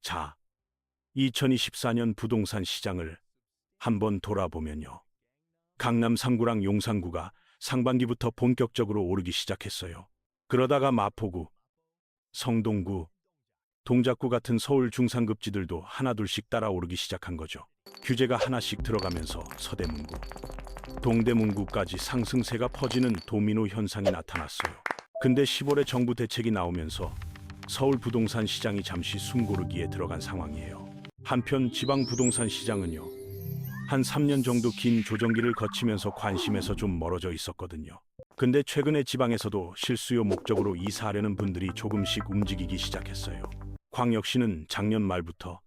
자, 2024년 부동산 시장을 한번 돌아보면요. 강남 3구랑 용산구가 상반기부터 본격적으로 오르기 시작했어요. 그러다가 마포구, 성동구, 동작구 같은 서울 중상급지들도 하나둘씩 따라 오르기 시작한 거죠. 규제가 하나씩 들어가면서 서대문구, 동대문구까지 상승세가 퍼지는 도미노 현상이 나타났어요. 근데 10월에 정부 대책이 나오면서 서울 부동산 시장이 잠시 숨고르기에 들어간 상황이에요. 한편 지방 부동산 시장은요, 한 3년 정도 긴 조정기를 거치면서 관심에서 좀 멀어져 있었거든요. 근데 최근에 지방에서도 실수요 목적으로 이사하려는 분들이 조금씩 움직이기 시작했어요. 광역시는 작년 말부터,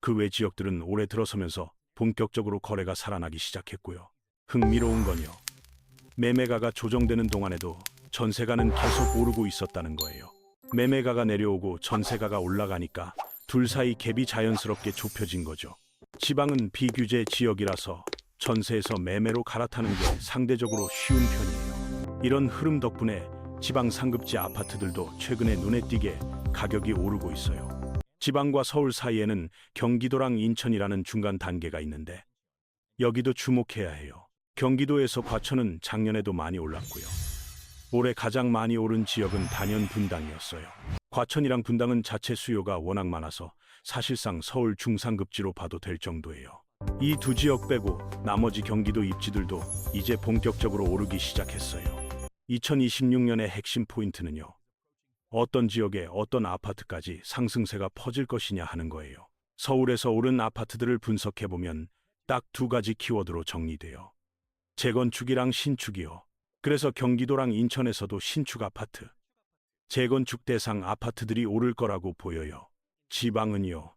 그 외 지역들은 올해 들어서면서 본격적으로 거래가 살아나기 시작했고요. 흥미로운 건요, 매매가가 조정되는 동안에도 전세가는 계속 오르고 있었다는 거예요. 매매가가 내려오고 전세가가 올라가니까 둘 사이 갭이 자연스럽게 좁혀진 거죠. 지방은 비규제 지역이라서 전세에서 매매로 갈아타는 게 상대적으로 쉬운 편이에요. 이런 흐름 덕분에 지방 상급지 아파트들도 최근에 눈에 띄게 가격이 오르고 있어요. 지방과 서울 사이에는 경기도랑 인천이라는 중간 단계가 있는데 여기도 주목해야 해요. 경기도에서 과천은 작년에도 많이 올랐고요. 올해 가장 많이 오른 지역은 단연 분당이었어요. 과천이랑 분당은 자체 수요가 워낙 많아서 사실상 서울 중상급지로 봐도 될 정도예요. 이 두 지역 빼고 나머지 경기도 입지들도 이제 본격적으로 오르기 시작했어요. 2026년의 핵심 포인트는요, 어떤 지역에 어떤 아파트까지 상승세가 퍼질 것이냐 하는 거예요. 서울에서 오른 아파트들을 분석해보면 딱 두 가지 키워드로 정리돼요. 재건축이랑 신축이요. 그래서 경기도랑 인천에서도 신축 아파트, 재건축 대상 아파트들이 오를 거라고 보여요. 지방은요,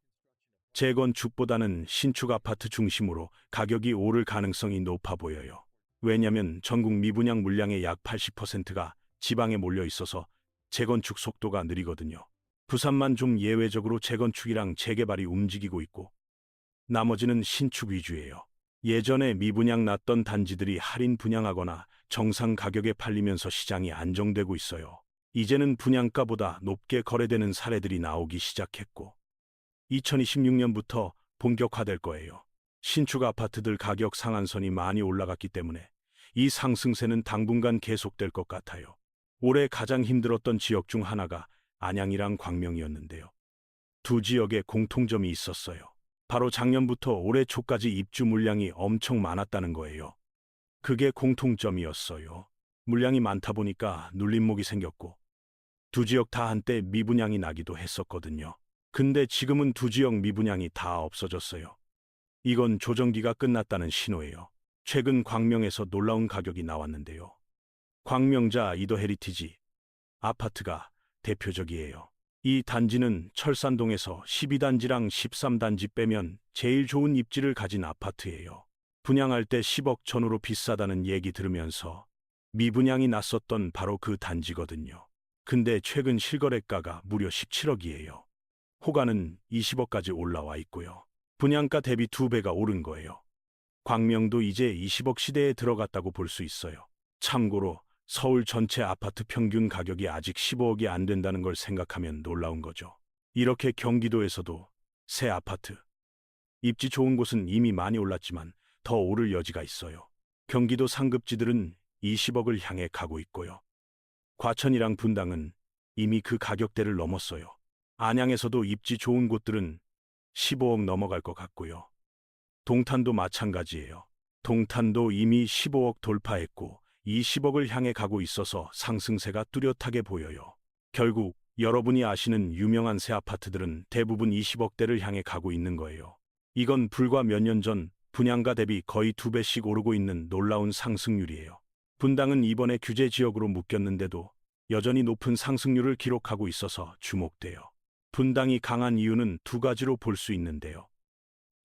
재건축보다는 신축 아파트 중심으로 가격이 오를 가능성이 높아 보여요. 왜냐면 전국 미분양 물량의 약 80%가 지방에 몰려 있어서 재건축 속도가 느리거든요. 부산만 좀 예외적으로 재건축이랑 재개발이 움직이고 있고 나머지는 신축 위주예요. 예전에 미분양 났던 단지들이 할인 분양하거나 정상 가격에 팔리면서 시장이 안정되고 있어요. 이제는 분양가보다 높게 거래되는 사례들이 나오기 시작했고 2026년부터 본격화될 거예요. 신축 아파트들 가격 상한선이 많이 올라갔기 때문에 이 상승세는 당분간 계속될 것 같아요. 올해 가장 힘들었던 지역 중 하나가 안양이랑 광명이었는데요. 두 지역에 공통점이 있었어요. 바로 작년부터 올해 초까지 입주 물량이 엄청 많았다는 거예요. 그게 공통점이었어요. 물량이 많다 보니까 눌림목이 생겼고 두 지역 다 한때 미분양이 나기도 했었거든요. 근데 지금은 두 지역 미분양이 다 없어졌어요. 이건 조정기가 끝났다는 신호예요. 최근 광명에서 놀라운 가격이 나왔는데요. 광명자 이더 헤리티지 아파트가 대표적이에요. 이 단지는 철산동에서 12단지랑 13단지 빼면 제일 좋은 입지를 가진 아파트예요. 분양할 때 10억 전후로 비싸다는 얘기 들으면서 미분양이 났었던 바로 그 단지거든요. 근데 최근 실거래가가 무려 17억이에요. 호가는 20억까지 올라와 있고요. 분양가 대비 2배가 오른 거예요. 광명도 이제 20억 시대에 들어갔다고 볼 수 있어요. 참고로 서울 전체 아파트 평균 가격이 아직 15억이 안 된다는 걸 생각하면 놀라운 거죠. 이렇게 경기도에서도 새 아파트, 입지 좋은 곳은 이미 많이 올랐지만 더 오를 여지가 있어요. 경기도 상급지들은 20억을 향해 가고 있고요. 과천이랑 분당은 이미 그 가격대를 넘었어요. 안양에서도 입지 좋은 곳들은 15억 넘어갈 것 같고요. 동탄도 마찬가지예요. 동탄도 이미 15억 돌파했고 20억을 향해 가고 있어서 상승세가 뚜렷하게 보여요. 결국 여러분이 아시는 유명한 새 아파트들은 대부분 20억대를 향해 가고 있는 거예요. 이건 불과 몇 년 전 분양가 대비 거의 2배씩 오르고 있는 놀라운 상승률이에요. 분당은 이번에 규제 지역으로 묶였는데도 여전히 높은 상승률을 기록하고 있어서 주목돼요. 분당이 강한 이유는 두 가지로 볼 수 있는데요.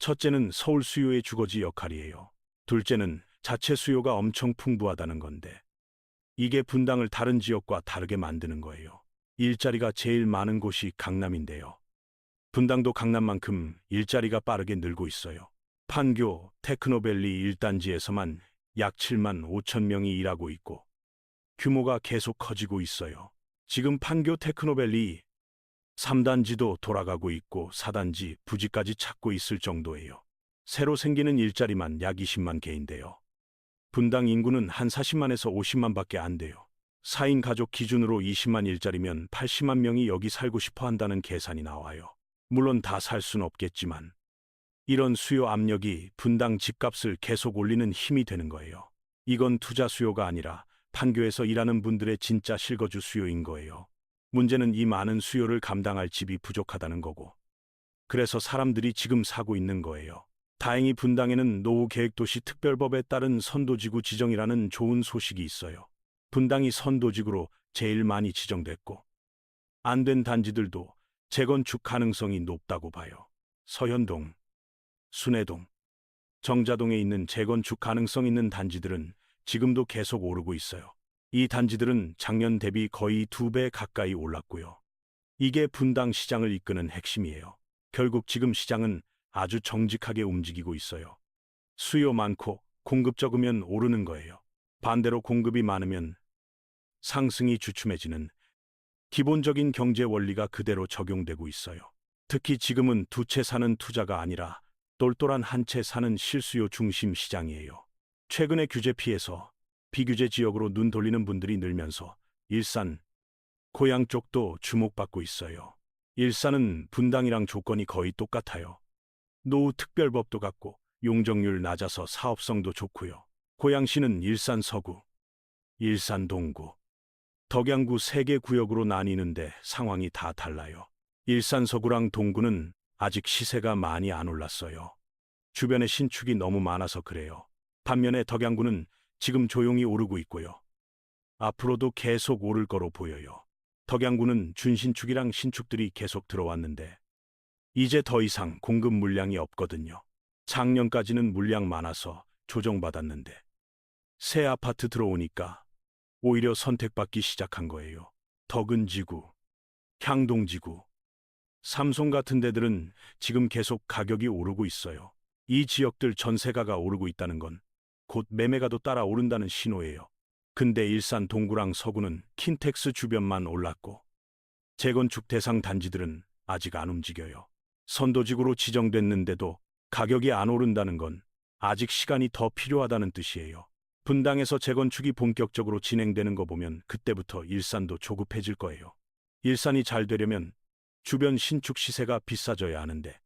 첫째는 서울 수요의 주거지 역할이에요. 둘째는 자체 수요가 엄청 풍부하다는 건데 이게 분당을 다른 지역과 다르게 만드는 거예요. 일자리가 제일 많은 곳이 강남인데요. 분당도 강남만큼 일자리가 빠르게 늘고 있어요. 판교, 테크노밸리 1단지에서만 약 7만 5천 명이 일하고 있고 규모가 계속 커지고 있어요. 지금 판교 테크노밸리 3단지도 돌아가고 있고 4단지 부지까지 찾고 있을 정도예요. 새로 생기는 일자리만 약 20만 개인데요. 분당 인구는 한 40만에서 50만밖에 안 돼요. 4인 가족 기준으로 20만 일자리면 80만 명이 여기 살고 싶어 한다는 계산이 나와요. 물론 다 살 순 없겠지만 이런 수요 압력이 분당 집값을 계속 올리는 힘이 되는 거예요. 이건 투자 수요가 아니라 판교에서 일하는 분들의 진짜 실거주 수요인 거예요. 문제는 이 많은 수요를 감당할 집이 부족하다는 거고. 그래서 사람들이 지금 사고 있는 거예요. 다행히 분당에는 노후계획도시 특별법에 따른 선도지구 지정이라는 좋은 소식이 있어요. 분당이 선도지구로 제일 많이 지정됐고 안 된 단지들도 재건축 가능성이 높다고 봐요. 서현동, 순회동, 정자동에 있는 재건축 가능성 있는 단지들은 지금도 계속 오르고 있어요. 이 단지들은 작년 대비 거의 2배 가까이 올랐고요. 이게 분당 시장을 이끄는 핵심이에요. 결국 지금 시장은 아주 정직하게 움직이고 있어요. 수요 많고 공급 적으면 오르는 거예요. 반대로 공급이 많으면 상승이 주춤해지는 기본적인 경제 원리가 그대로 적용되고 있어요. 특히 지금은 두 채 사는 투자가 아니라 똘똘한 한 채 사는 실수요 중심 시장이에요. 최근에 규제 피해서 비규제 지역으로 눈 돌리는 분들이 늘면서 일산, 고양 쪽도 주목받고 있어요. 일산은 분당이랑 조건이 거의 똑같아요. 노후 특별법도 같고 용적률 낮아서 사업성도 좋고요. 고양시는 일산 서구, 일산 동구, 덕양구 3개 구역으로 나뉘는데 상황이 다 달라요. 일산 서구랑 동구는 아직 시세가 많이 안 올랐어요. 주변에 신축이 너무 많아서 그래요. 반면에 덕양구는 지금 조용히 오르고 있고요. 앞으로도 계속 오를 거로 보여요. 덕양구는 준신축이랑 신축들이 계속 들어왔는데 이제 더 이상 공급 물량이 없거든요. 작년까지는 물량 많아서 조정받았는데 새 아파트 들어오니까 오히려 선택받기 시작한 거예요. 덕은지구, 향동지구, 삼송 같은 데들은 지금 계속 가격이 오르고 있어요. 이 지역들 전세가가 오르고 있다는 건 곧 매매가도 따라 오른다는 신호예요. 근데 일산 동구랑 서구는 킨텍스 주변만 올랐고 재건축 대상 단지들은 아직 안 움직여요. 선도지구로 지정됐는데도 가격이 안 오른다는 건 아직 시간이 더 필요하다는 뜻이에요. 분당에서 재건축이 본격적으로 진행되는 거 보면 그때부터 일산도 조급해질 거예요. 일산이 잘 되려면 주변 신축 시세가 비싸져야 하는데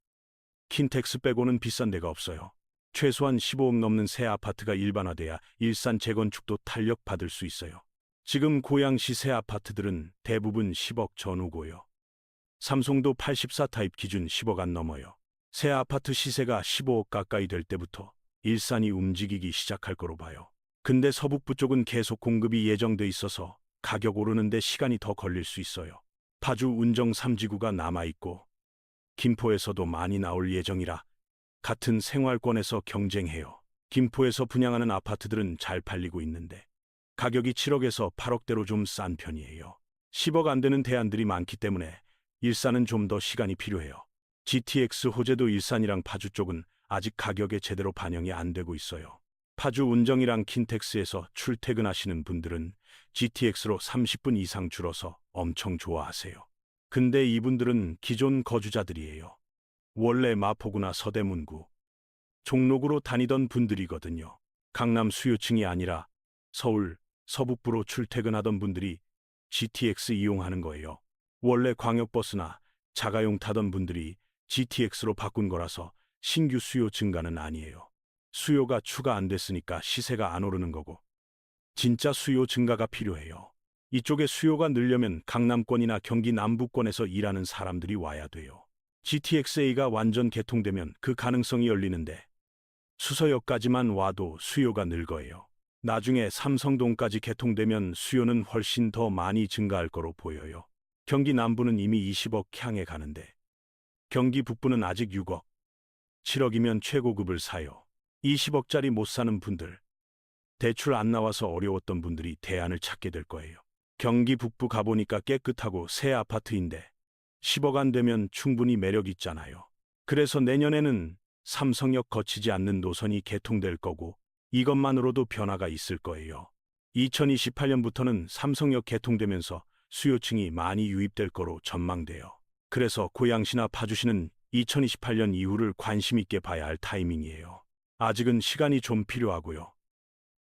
킨텍스 빼고는 비싼 데가 없어요. 최소한 15억 넘는 새 아파트가 일반화돼야 일산 재건축도 탄력받을 수 있어요. 지금 고양시 새 아파트들은 대부분 10억 전후고요. 삼송도 84 타입 기준 10억 안 넘어요. 새 아파트 시세가 15억 가까이 될 때부터 일산이 움직이기 시작할 거로 봐요. 근데 서북부 쪽은 계속 공급이 예정돼 있어서 가격 오르는데 시간이 더 걸릴 수 있어요. 파주 운정 3지구가 남아있고 김포에서도 많이 나올 예정이라 같은 생활권에서 경쟁해요. 김포에서 분양하는 아파트들은 잘 팔리고 있는데 가격이 7억에서 8억대로 좀 싼 편이에요. 10억 안 되는 대안들이 많기 때문에 일산은 좀 더 시간이 필요해요. GTX 호재도 일산이랑 파주 쪽은 아직 가격에 제대로 반영이 안 되고 있어요. 파주 운정이랑 킨텍스에서 출퇴근하시는 분들은 GTX로 30분 이상 줄어서 엄청 좋아하세요. 근데 이분들은 기존 거주자들이에요. 원래 마포구나 서대문구, 종로구로 다니던 분들이거든요. 강남 수요층이 아니라 서울, 서북부로 출퇴근하던 분들이 GTX 이용하는 거예요. 원래 광역버스나 자가용 타던 분들이 GTX로 바꾼 거라서 신규 수요 증가는 아니에요. 수요가 추가 안 됐으니까 시세가 안 오르는 거고 진짜 수요 증가가 필요해요. 이쪽에 수요가 늘려면 강남권이나 경기 남부권에서 일하는 사람들이 와야 돼요. GTX-A가 완전 개통되면 그 가능성이 열리는데 수서역까지만 와도 수요가 늘 거예요. 나중에 삼성동까지 개통되면 수요는 훨씬 더 많이 증가할 거로 보여요. 경기 남부는 이미 20억 향해 가는데 경기 북부는 아직 6억, 7억이면 최고급을 사요. 20억짜리 못 사는 분들, 대출 안 나와서 어려웠던 분들이 대안을 찾게 될 거예요. 경기 북부 가보니까 깨끗하고 새 아파트인데 10억 안 되면 충분히 매력 있잖아요. 그래서 내년에는 삼성역 거치지 않는 노선이 개통될 거고 이것만으로도 변화가 있을 거예요. 2028년부터는 삼성역 개통되면서 수요층이 많이 유입될 거로 전망돼요. 그래서 고양시나 파주시는 2028년 이후를 관심 있게 봐야 할 타이밍이에요. 아직은 시간이 좀 필요하고요.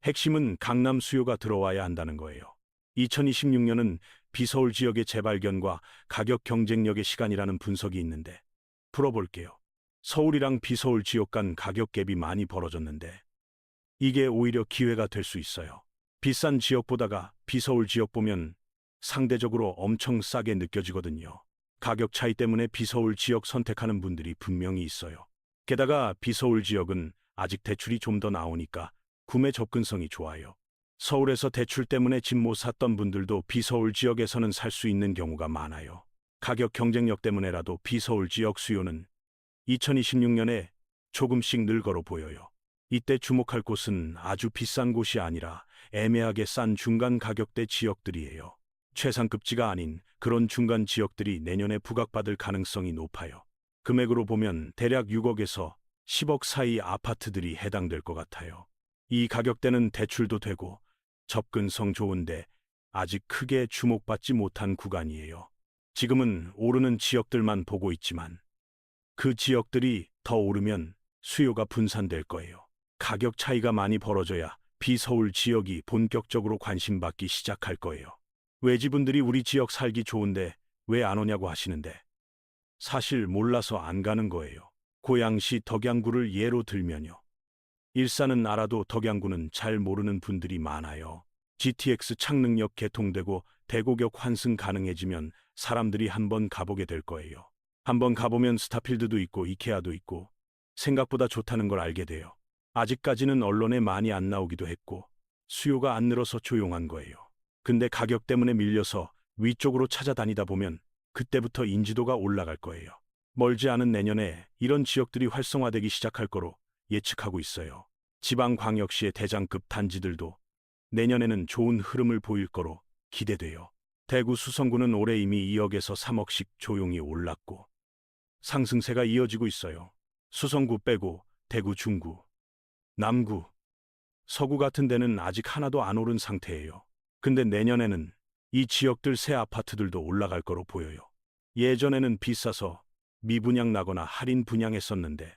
핵심은 강남 수요가 들어와야 한다는 거예요. 2026년은 비서울 지역의 재발견과 가격 경쟁력의 시간이라는 분석이 있는데 풀어볼게요. 서울이랑 비서울 지역 간 가격 갭이 많이 벌어졌는데 이게 오히려 기회가 될 수 있어요. 비싼 지역보다가 비서울 지역 보면 상대적으로 엄청 싸게 느껴지거든요. 가격 차이 때문에 비서울 지역 선택하는 분들이 분명히 있어요. 게다가 비서울 지역은 아직 대출이 좀 더 나오니까 구매 접근성이 좋아요. 서울에서 대출 때문에 집 못 샀던 분들도 비서울 지역에서는 살 수 있는 경우가 많아요. 가격 경쟁력 때문에라도 비서울 지역 수요는 2026년에 조금씩 늘 거로 보여요. 이때 주목할 곳은 아주 비싼 곳이 아니라 애매하게 싼 중간 가격대 지역들이에요. 최상급지가 아닌 그런 중간 지역들이 내년에 부각받을 가능성이 높아요. 금액으로 보면 대략 6억에서 10억 사이 아파트들이 해당될 것 같아요. 이 가격대는 대출도 되고 접근성 좋은데 아직 크게 주목받지 못한 구간이에요. 지금은 오르는 지역들만 보고 있지만 그 지역들이 더 오르면 수요가 분산될 거예요. 가격 차이가 많이 벌어져야 비서울 지역이 본격적으로 관심받기 시작할 거예요. 외지분들이 우리 지역 살기 좋은데 왜 안 오냐고 하시는데 사실 몰라서 안 가는 거예요. 고양시 덕양구를 예로 들면요. 일산은 알아도 덕양구는 잘 모르는 분들이 많아요. GTX 창릉역 개통되고 대고역 환승 가능해지면 사람들이 한번 가보게 될 거예요. 한번 가보면 스타필드도 있고 이케아도 있고 생각보다 좋다는 걸 알게 돼요. 아직까지는 언론에 많이 안 나오기도 했고 수요가 안 늘어서 조용한 거예요. 근데 가격 때문에 밀려서 위쪽으로 찾아다니다 보면 그때부터 인지도가 올라갈 거예요. 멀지 않은 내년에 이런 지역들이 활성화되기 시작할 거로 예측하고 있어요. 지방광역시의 대장급 단지들도 내년에는 좋은 흐름을 보일 거로 기대돼요. 대구 수성구는 올해 이미 2억에서 3억씩 조용히 올랐고 상승세가 이어지고 있어요. 수성구 빼고 대구 중구, 남구, 서구 같은 데는 아직 하나도 안 오른 상태예요. 근데 내년에는 이 지역들 새 아파트들도 올라갈 거로 보여요. 예전에는 비싸서 미분양 나거나 할인 분양했었는데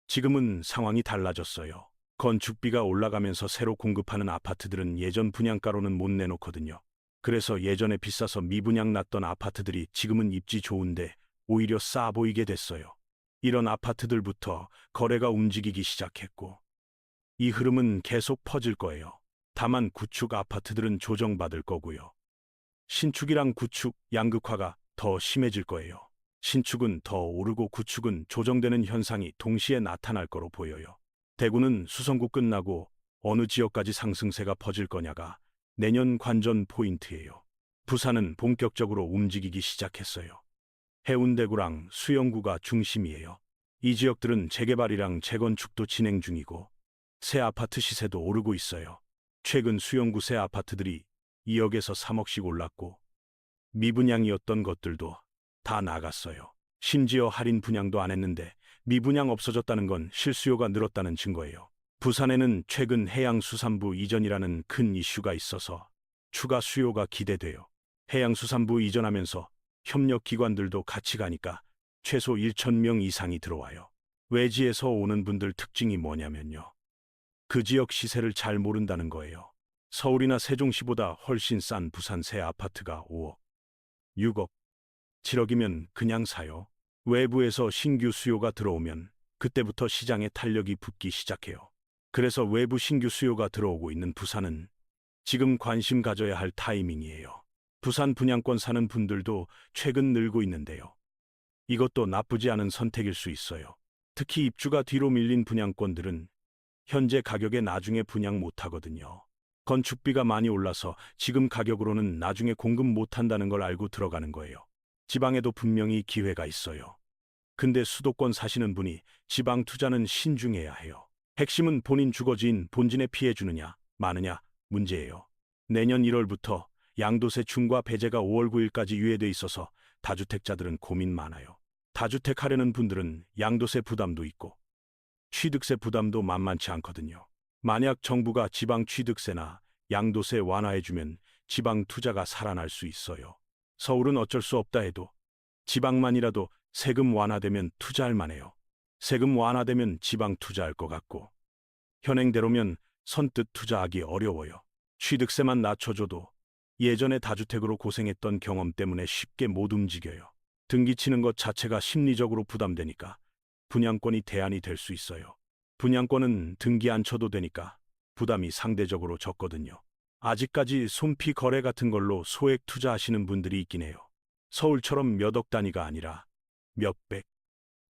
지금은 상황이 달라졌어요. 건축비가 올라가면서 새로 공급하는 아파트들은 예전 분양가로는 못 내놓거든요. 그래서 예전에 비싸서 미분양 났던 아파트들이 지금은 입지 좋은데 오히려 싸 보이게 됐어요. 이런 아파트들부터 거래가 움직이기 시작했고 이 흐름은 계속 퍼질 거예요. 다만 구축 아파트들은 조정받을 거고요. 신축이랑 구축, 양극화가 더 심해질 거예요. 신축은 더 오르고 구축은 조정되는 현상이 동시에 나타날 거로 보여요. 대구는 수성구 끝나고 어느 지역까지 상승세가 퍼질 거냐가 내년 관전 포인트예요. 부산은 본격적으로 움직이기 시작했어요. 해운대구랑 수영구가 중심이에요. 이 지역들은 재개발이랑 재건축도 진행 중이고 새 아파트 시세도 오르고 있어요. 최근 수영구 새 아파트들이 2억에서 3억씩 올랐고 미분양이었던 것들도 다 나갔어요. 심지어 할인 분양도 안 했는데 미분양 없어졌다는 건 실수요가 늘었다는 증거예요. 부산에는 최근 해양수산부 이전이라는 큰 이슈가 있어서 추가 수요가 기대돼요. 해양수산부 이전하면서 협력기관들도 같이 가니까 최소 1,000명 이상이 들어와요. 외지에서 오는 분들 특징이 뭐냐면요. 그 지역 시세를 잘 모른다는 거예요. 서울이나 세종시보다 훨씬 싼 부산 새 아파트가 5억, 6억, 7억이면 그냥 사요. 외부에서 신규 수요가 들어오면 그때부터 시장에 탄력이 붙기 시작해요. 그래서 외부 신규 수요가 들어오고 있는 부산은 지금 관심 가져야 할 타이밍이에요. 부산 분양권 사는 분들도 최근 늘고 있는데요. 이것도 나쁘지 않은 선택일 수 있어요. 특히 입주가 뒤로 밀린 분양권들은 현재 가격에 나중에 분양 못하거든요. 건축비가 많이 올라서 지금 가격으로는 나중에 공급 못한다는 걸 알고 들어가는 거예요. 지방에도 분명히 기회가 있어요. 근데 수도권 사시는 분이 지방 투자는 신중해야 해요. 핵심은 본인 주거지인 본진에 피해 주느냐, 마느냐 문제예요. 내년 1월부터 양도세 중과 배제가 5월 9일까지 유예돼 있어서 다주택자들은 고민 많아요. 다주택 하려는 분들은 양도세 부담도 있고 취득세 부담도 만만치 않거든요. 만약 정부가 지방 취득세나 양도세 완화해주면 지방 투자가 살아날 수 있어요. 서울은 어쩔 수 없다 해도 지방만이라도 세금 완화되면 투자할 만해요. 세금 완화되면 지방 투자할 것 같고 현행대로면 선뜻 투자하기 어려워요. 취득세만 낮춰줘도 예전에 다주택으로 고생했던 경험 때문에 쉽게 못 움직여요. 등기치는 것 자체가 심리적으로 부담되니까 분양권이 대안이 될 수 있어요. 분양권은 등기 안 쳐도 되니까 부담이 상대적으로 적거든요. 아직까지 손피 거래 같은 걸로 소액 투자하시는 분들이 있긴 해요. 서울처럼 몇 억 단위가 아니라 몇백,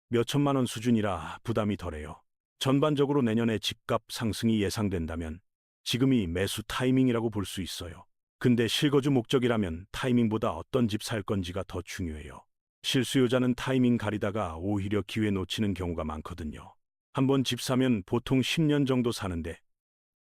몇천만 원 수준이라 부담이 덜해요. 전반적으로 내년에 집값 상승이 예상된다면 지금이 매수 타이밍이라고 볼 수 있어요. 근데 실거주 목적이라면 타이밍보다 어떤 집 살 건지가 더 중요해요. 실수요자는 타이밍 가리다가 오히려 기회 놓치는 경우가 많거든요. 한번 집 사면 보통 10년 정도 사는데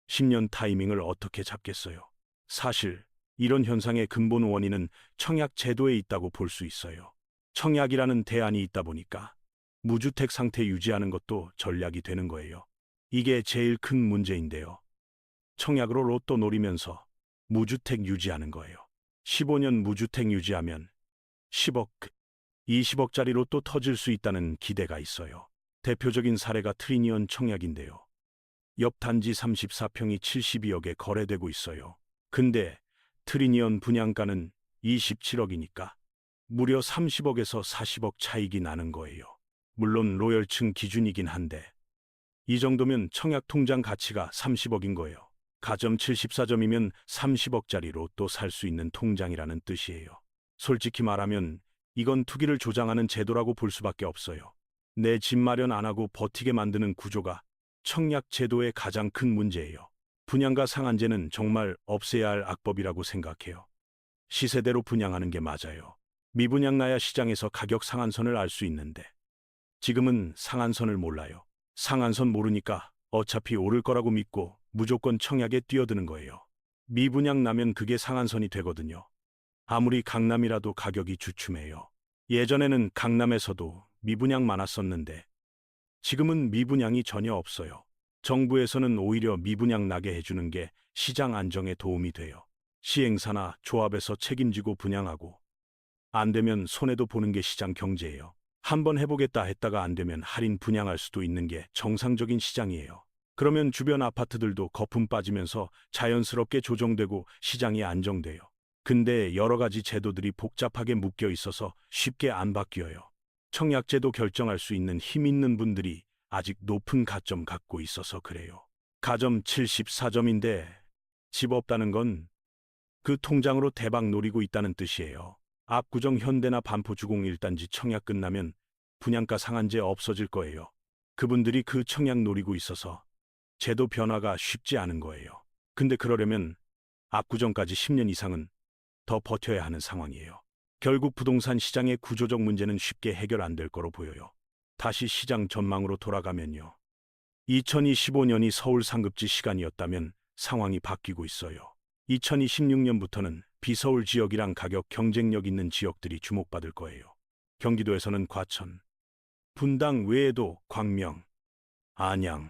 10년 타이밍을 어떻게 잡겠어요? 사실 이런 현상의 근본 원인은 청약 제도에 있다고 볼 수 있어요. 청약이라는 대안이 있다 보니까 무주택 상태 유지하는 것도 전략이 되는 거예요. 이게 제일 큰 문제인데요. 청약으로 로또 노리면서 무주택 유지하는 거예요. 15년 무주택 유지하면 10억, 20억짜리 로또 터질 수 있다는 기대가 있어요. 대표적인 사례가 트리니언 청약인데요. 옆 단지 34평이 72억에 거래되고 있어요. 근데 트리니언 분양가는 27억이니까 무려 30억에서 40억 차익이 나는 거예요. 물론 로열층 기준이긴 한데 이 정도면 청약 통장 가치가 30억인 거예요. 가점 74점이면 30억짜리 로또 살 수 있는 통장이라는 뜻이에요. 솔직히 말하면 이건 투기를 조장하는 제도라고 볼 수밖에 없어요. 내 집 마련 안 하고 버티게 만드는 구조가 청약 제도의 가장 큰 문제예요. 분양가 상한제는 정말 없애야 할 악법이라고 생각해요. 시세대로 분양하는 게 맞아요. 미분양 나야 시장에서 가격 상한선을 알 수 있는데 지금은 상한선을 몰라요. 상한선 모르니까 어차피 오를 거라고 믿고 무조건 청약에 뛰어드는 거예요. 미분양 나면 그게 상한선이 되거든요. 아무리 강남이라도 가격이 주춤해요. 예전에는 강남에서도 미분양 많았었는데 지금은 미분양이 전혀 없어요. 정부에서는 오히려 미분양 나게 해주는 게 시장 안정에 도움이 돼요. 시행사나 조합에서 책임지고 분양하고 안 되면 손해도 보는 게 시장 경제예요. 한번 해보겠다 했다가 안 되면 할인 분양할 수도 있는 게 정상적인 시장이에요. 그러면 주변 아파트들도 거품 빠지면서 자연스럽게 조정되고 시장이 안정돼요. 근데 여러 가지 제도들이 복잡하게 묶여 있어서 쉽게 안 바뀌어요. 청약제도 결정할 수 있는 힘 있는 분들이 아직 높은 가점 갖고 있어서 그래요. 가점 74점인데 집 없다는 건 그 통장으로 대박 노리고 있다는 뜻이에요. 압구정 현대나 반포 주공 1단지 청약 끝나면 분양가 상한제 없어질 거예요. 그분들이 그 청약 노리고 있어서 제도 변화가 쉽지 않은 거예요. 근데 그러려면 압구정까지 10년 이상은 더 버텨야 하는 상황이에요. 결국 부동산 시장의 구조적 문제는 쉽게 해결 안 될 거로 보여요. 다시 시장 전망으로 돌아가면요. 2025년이 서울 상급지 시간이었다면 상황이 바뀌고 있어요. 2026년부터는 비서울 지역이랑 가격 경쟁력 있는 지역들이 주목받을 거예요. 경기도에서는 과천, 분당 외에도 광명, 안양,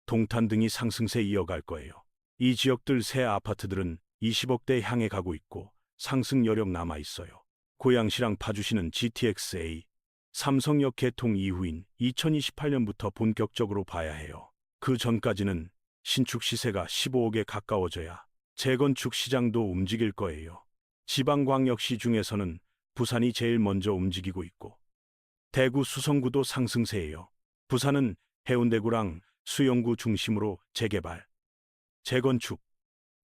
동탄 등이 상승세 이어갈 거예요. 이 지역들 새 아파트들은 20억대 향해 가고 있고 상승 여력 남아 있어요. 고양시랑 파주시는 GTX-A, 삼성역 개통 이후인 2028년부터 본격적으로 봐야 해요. 그 전까지는 신축 시세가 15억에 가까워져야 재건축 시장도 움직일 거예요. 지방광역시 중에서는 부산이 제일 먼저 움직이고 있고 대구 수성구도 상승세예요. 부산은 해운대구랑 수영구 중심으로 재개발, 재건축,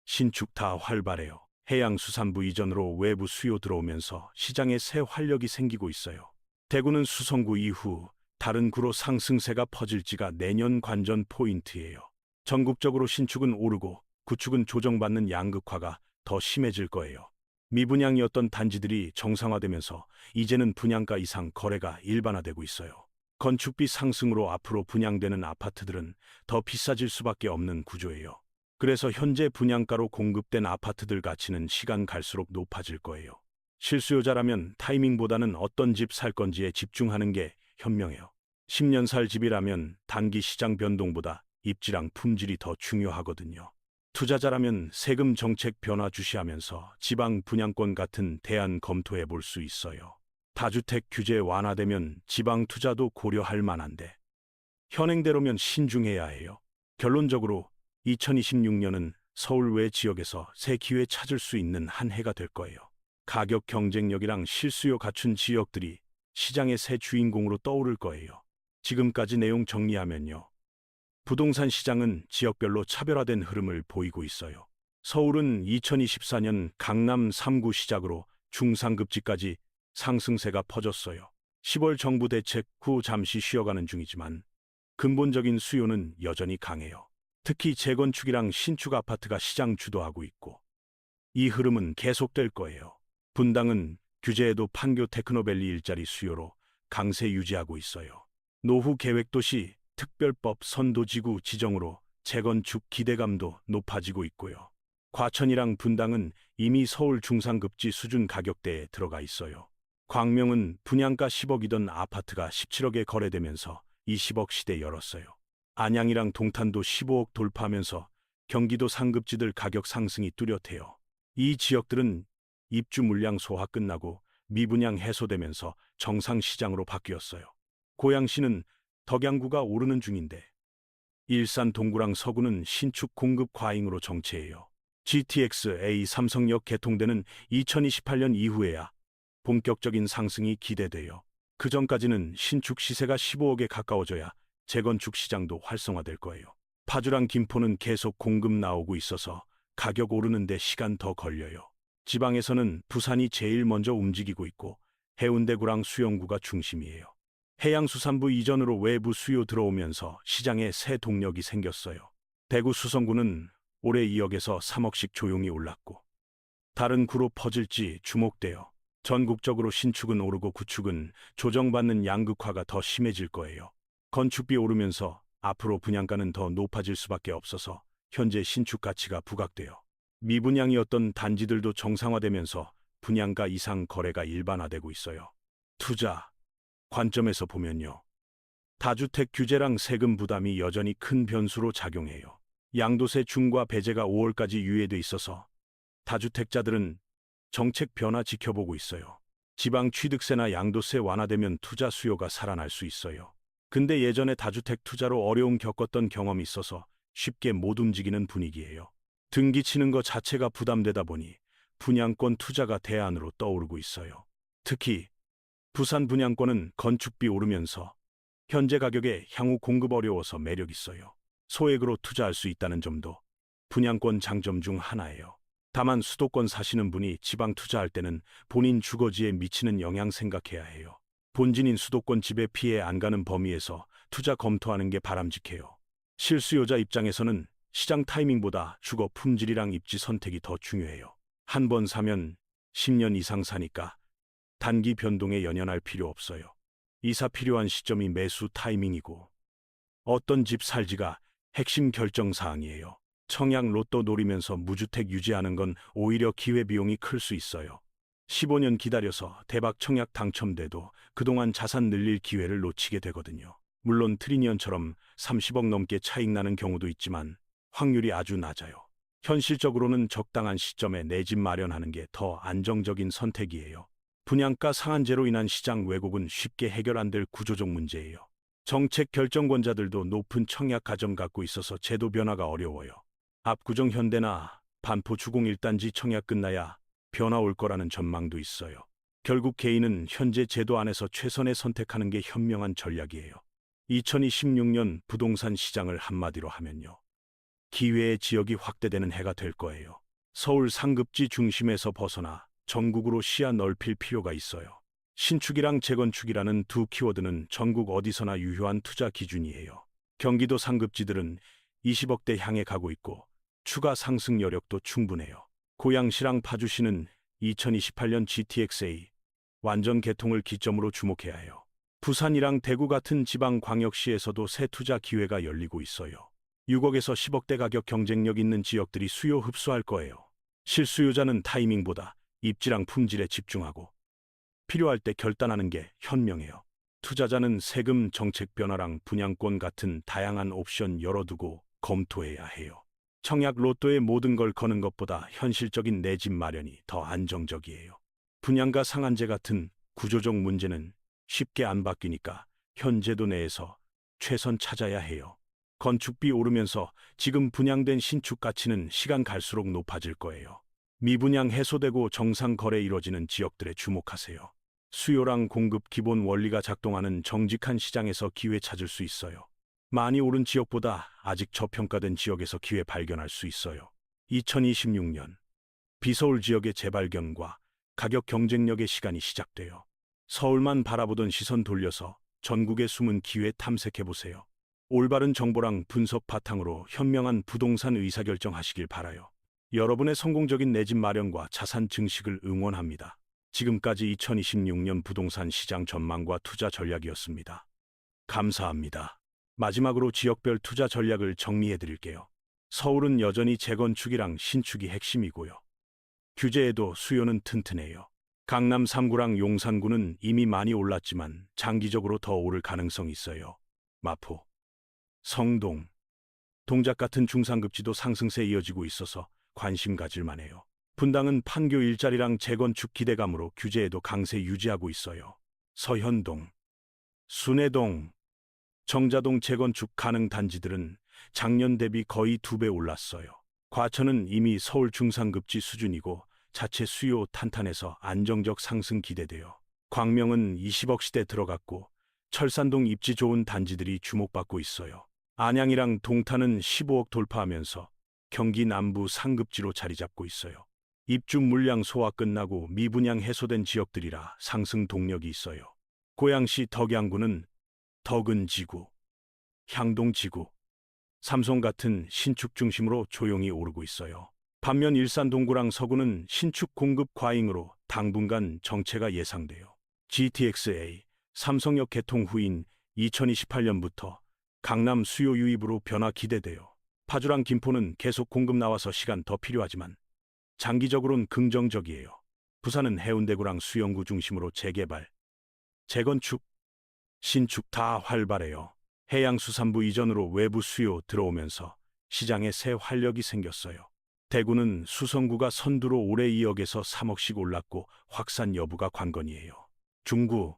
신축 다 활발해요. 해양수산부 이전으로 외부 수요 들어오면서 시장에 새 활력이 생기고 있어요. 대구는 수성구 이후 다른 구로 상승세가 퍼질지가 내년 관전 포인트예요. 전국적으로 신축은 오르고 구축은 조정받는 양극화가 더 심해질 거예요. 미분양이었던 단지들이 정상화되면서 이제는 분양가 이상 거래가 일반화되고 있어요. 건축비 상승으로 앞으로 분양되는 아파트들은 더 비싸질 수밖에 없는 구조예요. 그래서 현재 분양가로 공급된 아파트들 가치는 시간 갈수록 높아질 거예요. 실수요자라면 타이밍보다는 어떤 집 살 건지에 집중하는 게 현명해요. 10년 살 집이라면 단기 시장 변동보다 입지랑 품질이 더 중요하거든요. 투자자라면 세금 정책 변화 주시하면서 지방 분양권 같은 대안 검토해 볼 수 있어요. 다주택 규제 완화되면 지방 투자도 고려할 만한데 현행대로면 신중해야 해요. 결론적으로 2026년은 서울 외 지역에서 새 기회 찾을 수 있는 한 해가 될 거예요. 가격 경쟁력이랑 실수요 갖춘 지역들이 시장의 새 주인공으로 떠오를 거예요. 지금까지 내용 정리하면요. 부동산 시장은 지역별로 차별화된 흐름을 보이고 있어요. 서울은 2024년 강남 3구 시작으로 중상급지까지 상승세가 퍼졌어요. 10월 정부 대책 후 잠시 쉬어가는 중이지만 근본적인 수요는 여전히 강해요. 특히 재건축이랑 신축 아파트가 시장 주도하고 있고 이 흐름은 계속될 거예요. 분당은 규제에도 판교 테크노밸리 일자리 수요로 강세 유지하고 있어요. 노후 계획도시 특별법 선도지구 지정으로 재건축 기대감도 높아지고 있고요. 과천이랑 분당은 이미 서울 중상급지 수준 가격대에 들어가 있어요. 광명은 분양가 10억이던 아파트가 17억에 거래되면서 20억 시대 열었어요. 안양이랑 동탄도 15억 돌파하면서 경기도 상급지들 가격 상승이 뚜렷해요. 이 지역들은 입주 물량 소화 끝나고 미분양 해소되면서 정상 시장으로 바뀌었어요. 고양시는 덕양구가 오르는 중인데 일산 동구랑 서구는 신축 공급 과잉으로 정체해요. GTX-A 삼성역 개통되는 2028년 이후에야 본격적인 상승이 기대돼요. 그 전까지는 신축 시세가 15억에 가까워져야 재건축 시장도 활성화될 거예요. 파주랑 김포는 계속 공급 나오고 있어서 가격 오르는데 시간 더 걸려요. 지방에서는 부산이 제일 먼저 움직이고 있고 해운대구랑 수영구가 중심이에요. 해양수산부 이전으로 외부 수요 들어오면서 시장에 새 동력이 생겼어요. 대구 수성구는 올해 2억에서 3억씩 조용히 올랐고 다른 구로 퍼질지 주목돼요. 전국적으로 신축은 오르고 구축은 조정받는 양극화가 더 심해질 거예요. 건축비 오르면서 앞으로 분양가는 더 높아질 수밖에 없어서 현재 신축 가치가 부각돼요. 미분양이었던 단지들도 정상화되면서 분양가 이상 거래가 일반화되고 있어요. 투자 관점에서 보면요. 다주택 규제랑 세금 부담이 여전히 큰 변수로 작용해요. 양도세 중과 배제가 5월까지 유예돼 있어서 다주택자들은 정책 변화 지켜보고 있어요. 지방 취득세나 양도세 완화되면 투자 수요가 살아날 수 있어요. 근데 예전에 다주택 투자로 어려움 겪었던 경험이 있어서 쉽게 못 움직이는 분위기예요. 등기 치는 것 자체가 부담되다 보니 분양권 투자가 대안으로 떠오르고 있어요. 특히 부산 분양권은 건축비 오르면서 현재 가격에 향후 공급 어려워서 매력 있어요. 소액으로 투자할 수 있다는 점도 분양권 장점 중 하나예요. 다만 수도권 사시는 분이 지방 투자할 때는 본인 주거지에 미치는 영향 생각해야 해요. 본진인 수도권 집에 피해 안 가는 범위에서 투자 검토하는 게 바람직해요. 실수요자 입장에서는 시장 타이밍보다 주거 품질이랑 입지 선택이 더 중요해요. 한 번 사면 10년 이상 사니까 단기 변동에 연연할 필요 없어요. 이사 필요한 시점이 매수 타이밍이고 어떤 집 살지가 핵심 결정 사항이에요. 청약 로또 노리면서 무주택 유지하는 건 오히려 기회비용이 클 수 있어요. 15년 기다려서 대박 청약 당첨돼도 그동안 자산 늘릴 기회를 놓치게 되거든요. 물론 트리니언처럼 30억 넘게 차익 나는 경우도 있지만 확률이 아주 낮아요. 현실적으로는 적당한 시점에 내 집 마련하는 게 더 안정적인 선택이에요. 분양가 상한제로 인한 시장 왜곡은 쉽게 해결 안 될 구조적 문제예요. 정책 결정권자들도 높은 청약 가점 갖고 있어서 제도 변화가 어려워요. 압구정 현대나 반포 주공 1단지 청약 끝나야 변화 올 거라는 전망도 있어요. 결국 개인은 현재 제도 안에서 최선의 선택하는 게 현명한 전략이에요. 2026년 부동산 시장을 한마디로 하면요. 기회의 지역이 확대되는 해가 될 거예요. 서울 상급지 중심에서 벗어나 전국으로 시야 넓힐 필요가 있어요. 신축이랑 재건축이라는 두 키워드는 전국 어디서나 유효한 투자 기준이에요. 경기도 상급지들은 20억대 향해 가고 있고 추가 상승 여력도 충분해요. 고양시랑 파주시는 2028년 GTX-A 완전 개통을 기점으로 주목해야 해요. 부산이랑 대구 같은 지방 광역시에서도 새 투자 기회가 열리고 있어요. 6억에서 10억대 가격 경쟁력 있는 지역들이 수요 흡수할 거예요. 실수요자는 타이밍보다 입지랑 품질에 집중하고 필요할 때 결단하는 게 현명해요. 투자자는 세금 정책 변화랑 분양권 같은 다양한 옵션 열어두고 검토해야 해요. 청약 로또에 모든 걸 거는 것보다 현실적인 내 집 마련이 더 안정적이에요. 분양가 상한제 같은 구조적 문제는 쉽게 안 바뀌니까 현재도 내에서 최선 찾아야 해요. 건축비 오르면서 지금 분양된 신축 가치는 시간 갈수록 높아질 거예요. 미분양 해소되고 정상 거래 이뤄지는 지역들에 주목하세요. 수요랑 공급 기본 원리가 작동하는 정직한 시장에서 기회 찾을 수 있어요. 많이 오른 지역보다 아직 저평가된 지역에서 기회 발견할 수 있어요. 2026년 비서울 지역의 재발견과 가격 경쟁력의 시간이 시작돼요. 서울만 바라보던 시선 돌려서 전국의 숨은 기회 탐색해보세요. 올바른 정보랑 분석 바탕으로 현명한 부동산 의사결정하시길 바라요. 여러분의 성공적인 내 집 마련과 자산 증식을 응원합니다. 지금까지 2026년 부동산 시장 전망과 투자 전략이었습니다. 감사합니다. 마지막으로 지역별 투자 전략을 정리해 드릴게요. 서울은 여전히 재건축이랑 신축이 핵심이고요. 규제에도 수요는 튼튼해요. 강남 3구랑 용산구는 이미 많이 올랐지만 장기적으로 더 오를 가능성이 있어요. 마포, 성동, 동작 같은 중상급지도 상승세 이어지고 있어서 관심 가질 만해요. 분당은 판교 일자리랑 재건축 기대감으로 규제에도 강세 유지하고 있어요. 서현동, 순회동, 정자동 재건축 가능 단지들은 작년 대비 거의 2배 올랐어요. 과천은 이미 서울 중상급지 수준이고 자체 수요 탄탄해서 안정적 상승 기대돼요. 광명은 20억 시대 들어갔고 철산동 입지 좋은 단지들이 주목받고 있어요. 안양이랑 동탄은 15억 돌파하면서 경기 남부 상급지로 자리 잡고 있어요. 입주 물량 소화 끝나고 미분양 해소된 지역들이라 상승 동력이 있어요. 고양시 덕양구는 덕은지구, 향동지구, 삼성 같은 신축 중심으로 조용히 오르고 있어요. 반면 일산 동구랑 서구는 신축 공급 과잉으로 당분간 정체가 예상돼요. GTX-A, 삼성역 개통 후인 2028년부터 강남 수요 유입으로 변화 기대돼요. 파주랑 김포는 계속 공급 나와서 시간 더 필요하지만 장기적으로는 긍정적이에요. 부산은 해운대구랑 수영구 중심으로 재개발, 재건축, 신축 다 활발해요. 해양수산부 이전으로 외부 수요 들어오면서 시장에 새 활력이 생겼어요. 대구는 수성구가 선두로 올해 2억에서 3억씩 올랐고 확산 여부가 관건이에요. 중구,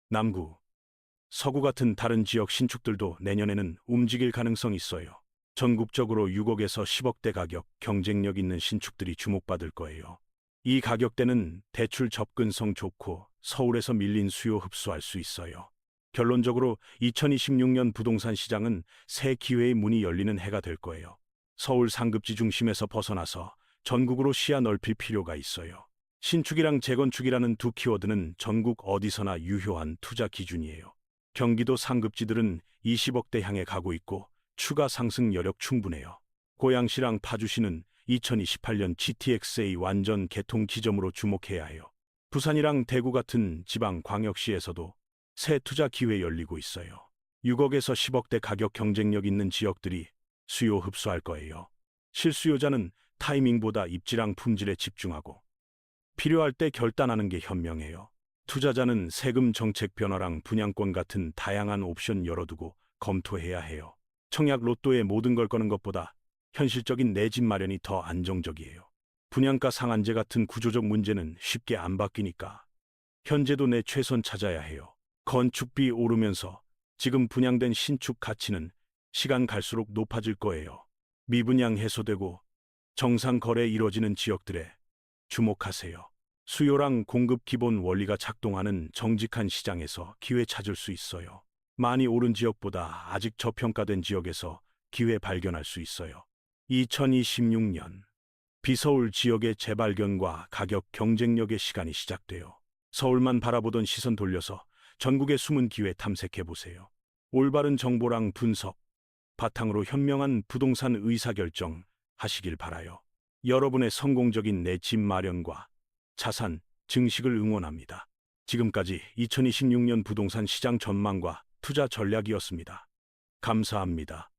남구, 서구 같은 다른 지역 신축들도 내년에는 움직일 가능성이 있어요. 전국적으로 6억에서 10억대 가격 경쟁력 있는 신축들이 주목받을 거예요. 이 가격대는 대출 접근성 좋고 서울에서 밀린 수요 흡수할 수 있어요. 결론적으로 2026년 부동산 시장은 새 기회의 문이 열리는 해가 될 거예요. 서울 상급지 중심에서 벗어나서 전국으로 시야 넓힐 필요가 있어요. 신축이랑 재건축이라는 두 키워드는 전국 어디서나 유효한 투자 기준이에요. 경기도 상급지들은 20억대 향해 가고 있고 추가 상승 여력 충분해요. 고양시랑 파주시는 2028년 GTX-A 완전 개통 기점으로 주목해야 해요. 부산이랑 대구 같은 지방 광역시에서도 새 투자 기회 열리고 있어요. 6억에서 10억대 가격 경쟁력 있는 지역들이 수요 흡수할 거예요. 실수요자는 타이밍보다 입지랑 품질에 집중하고 필요할 때 결단하는 게 현명해요. 투자자는 세금 정책 변화랑 분양권 같은 다양한 옵션 열어두고 검토해야 해요. 청약 로또에 모든 걸 거는 것보다 현실적인 내 집 마련이 더 안정적이에요. 분양가 상한제 같은 구조적 문제는 쉽게 안 바뀌니까 현재도 내 최선 찾아야 해요. 건축비 오르면서 지금 분양된 신축 가치는 시간 갈수록 높아질 거예요. 미분양 해소되고 정상 거래 이뤄지는 지역들에 주목하세요. 수요랑 공급 기본 원리가 작동하는 정직한 시장에서 기회 찾을 수 있어요. 많이 오른 지역보다 아직 저평가된 지역에서 기회 발견할 수 있어요. 2026년 비서울 지역의 재발견과 가격 경쟁력의 시간이 시작돼요. 서울만 바라보던 시선 돌려서 전국의 숨은 기회 탐색해보세요. 올바른 정보랑 분석, 바탕으로 현명한 부동산 의사결정 하시길 바라요. 여러분의 성공적인 내 집 마련과 자산 증식을 응원합니다. 지금까지 2026년 부동산 시장 전망과 투자 전략이었습니다. 감사합니다.